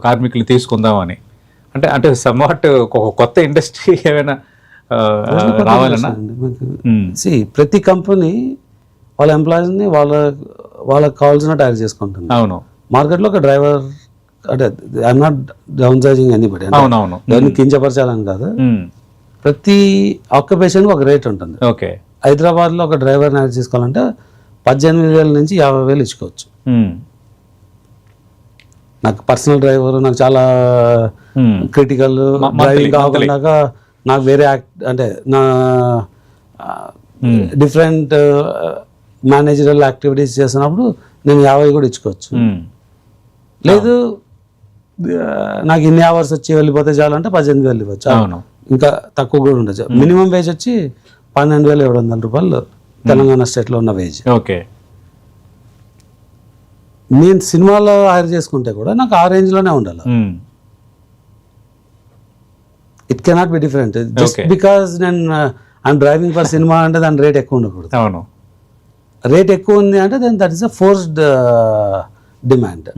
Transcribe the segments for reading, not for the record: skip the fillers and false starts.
కార్మికులు తీసుకుందామని అంటే అంటే సమ్వాట్ ఒక కొత్త ఇండస్ట్రీ ఏమైనా రావాలన్నా ప్రతి కంపెనీ వాళ్ళ ఎంప్లాయీస్ని వాళ్ళకి కావాల్సిన తయారు చేసుకుంటుంది. అవును, మార్కెట్లో ఒక డ్రైవర్ అంటే I'm not down sizing anybody, అవునవును, దాన్ని కించపరచాలని కాదు. ప్రతి ఆక్యుపేషన్కి ఒక రేట్ ఉంటుంది. ఓకే, హైదరాబాద్లో ఒక డ్రైవర్ని యాడ్ చేసుకోవాలంటే 18,000 నుంచి 50,000 ఇచ్చుకోవచ్చు. నాకు పర్సనల్ డ్రైవర్, నాకు చాలా క్రిటికల్ డ్రైవింగ్ కాకుండా నాకు వేరే అంటే నా డిఫరెంట్ మేనేజరల్ యాక్టివిటీస్ చేసినప్పుడు నేను 50 కూడా ఇచ్చుకోవచ్చు. లేదు నాకు ఇన్ని అవర్స్ వచ్చి వెళ్ళిపోతే చాలంటే 18,000 ఇవ్వచ్చు. ఇంకా తక్కువ కూడా ఉండొచ్చు. మినిమం వేజ్ వచ్చి 12,700 రూపాయలు తెలంగాణ స్టేట్లో ఉన్న వేజ్. ఓకే, నేను సినిమాలో హైర్ చేసుకుంటే కూడా నాకు ఆ రేంజ్లోనే ఉండాలి. It cannot be different just because నేను ఐఎమ్ డ్రైవింగ్ ఫర్ సినిమా అంటే దాని రేట్ ఎక్కువ ఉండకూడదు. అవును, రేట్ ఎక్కువ ఉంది అంటే then that is a forced demand.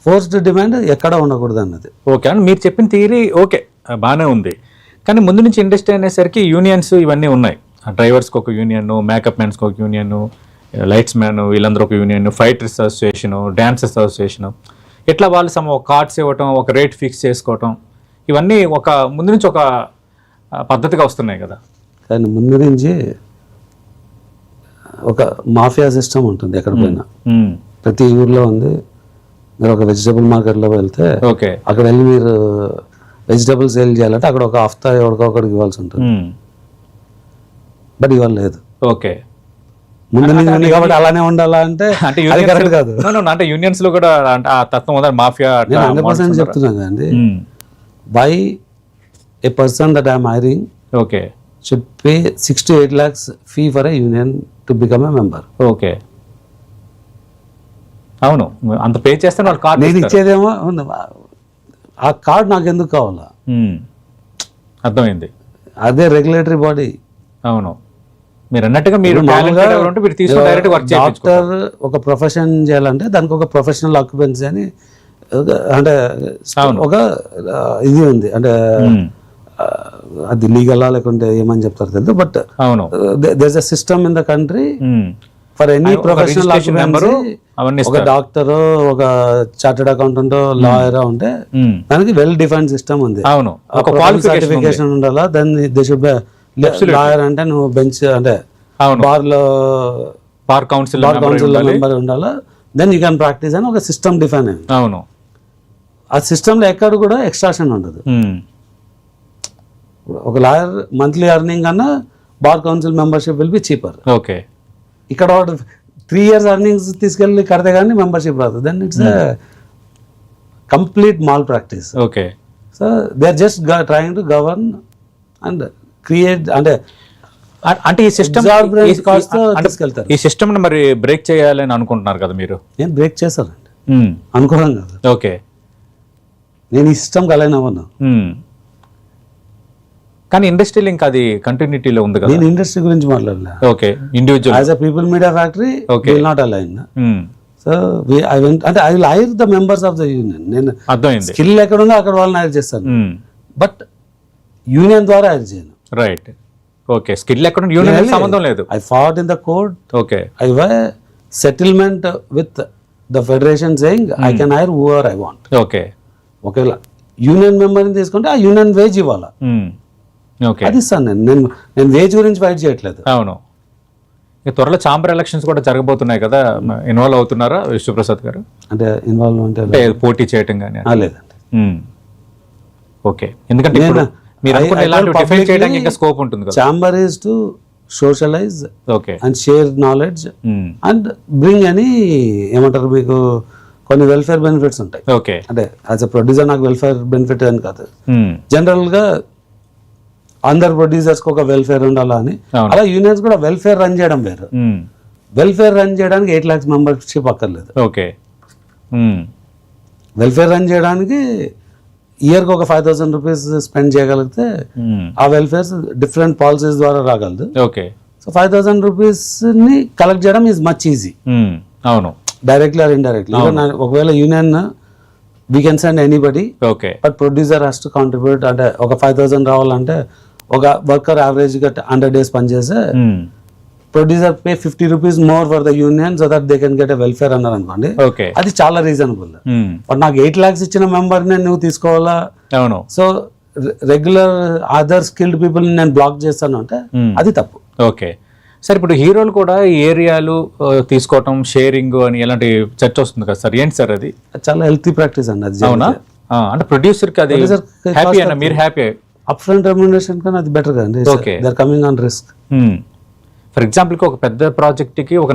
Forced demand ఎక్కడ ఉండకూడదు అన్నది. ఓకే అండి, మీరు చెప్పిన థియరీ ఓకే బాగానే ఉంది. కానీ ముందు నుంచి ఇండస్ట్రీ అనేసరికి యూనియన్స్ ఇవన్నీ ఉన్నాయి. డ్రైవర్స్కి ఒక యూనియన్, మేకప్ మ్యాన్స్కి ఒక యూనియన్, లైట్స్ మ్యాన్ వీళ్ళందరూ ఒక union, fighters association, dancers association, ఇట్లా వాళ్ళు ఒక కార్డ్స్ ఇవ్వటం, ఒక రేట్ ఫిక్స్ చేసుకోవటం, ఇవన్నీ ఒక ముందు నుంచి ఒక పద్ధతిగా వస్తున్నాయి కదా. కానీ ముందు నుంచి ఒక మాఫియా సిస్టమ్ ఉంటుంది ఎక్కడ పోయినా, ప్రతి ఊర్లో ఉంది. మీరు ఒక వెజిటబుల్ మార్కెట్లో వెళ్తే ఓకే, అక్కడ వెళ్ళి మీరు వెజిటబుల్ సేల్ చేయాలంటే అక్కడ ఒక హఫ్తా ఎవరికొకరికి ఇవ్వాల్సి ఉంటుంది. బట్ ఇవాళ లేదు. ఓకే, ముందు నుంచి ఉంది కాబట్టి అలానే ఉండాలా అంటే అది కరెక్ట్ కాదు. అంటే యూనియన్స్ లో కూడా ఆ తత్వం ఉందా, మాఫియా 100% చెప్తున్నాను కదండి. Why a person that I'm hiring okay should pay 6 to 8 lakhs fee for a union to become a member. Okay, అవును, అంత పే చేస్తే వాళ్ళు కార్డు నేను ఇచ్చేదేమో ఆ కార్డు నాకు ఎందుకు కావాలా? అర్థమైంది, అదే రెగ్యులేటరీ బాడీ. అవును, మీరు అన్నట్టుగా మీరు డాక్టర్ ఒక ప్రొఫెషన్ చేయాలంటే దానికి ఒక ప్రొఫెషనల్ ఆక్యుపెన్సీ అని అంటే ఒక ఇది ఉంది. అంటే అది లీగలా లేకుంటే ఏమని చెప్తారు తెలియదు. బట్ అవును, there is a system in the country for any professional occupancy. ఒక డాక్టర్, ఒక చార్టెడ్ అకౌంటెంట్, లాయర్ ఉంటే దానికి వెల్ డిఫైన్డ్ సిస్టమ్ ఉంది. అవును, ఒక సర్టిఫికేషన్ ఉండాలా. Then they should be lawyer అంటే నువ్వు బెంచ్ అంటే బార్ కౌన్సిల్ మెంబర్ ఉండాలా. దెన్ యూ కెన్ ప్రాక్టీస్ అని ఒక సిస్టమ్ డిఫైన్ అయింది. అవును, ఆ సిస్టంలో ఎక్కడ కూడా ఎక్స్ట్రాక్షన్ ఉండదు. ఒక లాయర్ మంత్లీ ఎర్నింగ్ కన్నా bar council membership will be cheaper. Okay, ఇక్కడ 3 years ఎర్నింగ్స్ తీసుకెళ్ళి కడితే కానీ మెంబర్షిప్ రాదు. Then it's complete malpractice. Okay, so they are just trying to govern and create అంటే ఈ సిస్టమ్ తీసుకెళ్తారు. ఈ సిస్టమ్ మరి బ్రేక్ చేయాలని అనుకుంటున్నారు కదా మీరు? నేను బ్రేక్ చేశానండి, అనుకోవడం కాదు. ఓకే, నేను ఈ సిస్టమ్ అలైన్ అవ్వను. కానీ ఇండస్ట్రీలో ఇంకా అది కంటిన్యూటీలో ఉంది కదా. నేను ఇండస్ట్రీ గురించి మాట్లాడలే. Okay, individual as a people media factory will not align. So I went అంటే I will hire the members of the union. నేను అర్థమైంది, స్కిల్ ఎక్కడ ఉందో అక్కడ వాళ్ళని హైర్ చేస్తాను. బట్ యూనియన్ ద్వారా హైర్ చేయను. రైట్, ఓకే, స్కిల్ ఎక్కడ యూనియన్ సంబంధం లేదు. I fought in the court. Okay, I వై settlement with the federation saying I can hire whoever I want. Okay, ఒకవేళ యూనియన్ మెంబర్ని తీసుకుంటే ఆ యూనియన్ వేజ్ ఇవ్వాలా. అది ఇస్తాను. నేను వేజ్ గురించి ఫైట్ చేయట్లేదు. అవును, త్వరలో ఛాంబర్ ఎలక్షన్స్ కూడా జరగబోతున్నాయి కదా, ఇన్వాల్వ్ అవుతున్నారా విశ్వప్రసాద్ గారు? అంటే ఇన్వాల్వ్ అంటే పోటీ చేయటం కానీ లేదండి. ఓకే, ఎందుకంటే స్కోప్ ఉంటుంది కదా. Chamber is to socialise and share knowledge and bring అని ఏమంటారు మీకు కొన్ని వెల్ఫేర్ బెనిఫిట్స్ ఉంటాయి. ఓకే, అంటే యాజ్ అ ప్రొడ్యూసర్ నాకు వెల్ఫేర్ బెనిఫిట్ అని కాదు, జనరల్గా అందరు ప్రొడ్యూసర్స్కి ఒక వెల్ఫేర్ ఉండాలా అని. అలా యూనియన్స్ కూడా వెల్ఫేర్ రన్ చేయడం వేరు. వెల్ఫేర్ రన్ చేయడానికి 8 lakhs మెంబర్షిప్ అక్కర్లేదు. ఓకే, వెల్ఫేర్ రన్ చేయడానికి ఇయర్కి ఒక 5,000 రూపీస్ స్పెండ్ చేయగలిగితే ఆ వెల్ఫేర్ డిఫరెంట్ పాలసీస్ ద్వారా రాగలదు. ఓకే, సో 5,000 రూపీస్ని కలెక్ట్ చేయడం ఈజ్ మచ్ ఈజీ. అవును, డైరెక్ట్లీ ఆర్ ఇండైరెక్ట్లీ. ఒకవేళ union we can send anybody, okay. But producer has to contribute. అంటే ఒక 5,000 రావాలంటే ఒక వర్కర్ యావరేజ్గా 100 days పనిచేస్తే producer pay 50 rupees more for the union so that they can get a welfare అన్నారు అనుకోండి, ఓకే. అది చాలా రీజనబుల్. బట్ నాకు 8 lakhs ఇచ్చిన మెంబర్ని నువ్వు తీసుకోవాలా? అవును. So regular other skilled people నేను బ్లాక్ చేస్తాను అంటే అది తప్పు. ఓకే. సార్ ఇప్పుడు హీరోలు కూడా ఈ ఏరియాలు తీసుకోవటం, షేరింగ్ అని ఎలాంటి చర్చ వస్తుంది కదా సార్, ఏంటి సార్ అది? చాలా హెల్తీ ప్రాక్టీస్ అండి అది. అవునా? అంటే ప్రొడ్యూసర్కి అది హ్యాపీ అన్న, మీరు హ్యాపీ? అప్ ఫ్రంట్ రెమ్యునరేషన్ కానీ అది బెటర్ కదండి. Okay. They are coming on risk. For ఎగ్జాంపుల్కి ఒక పెద్ద ప్రాజెక్ట్కి ఒక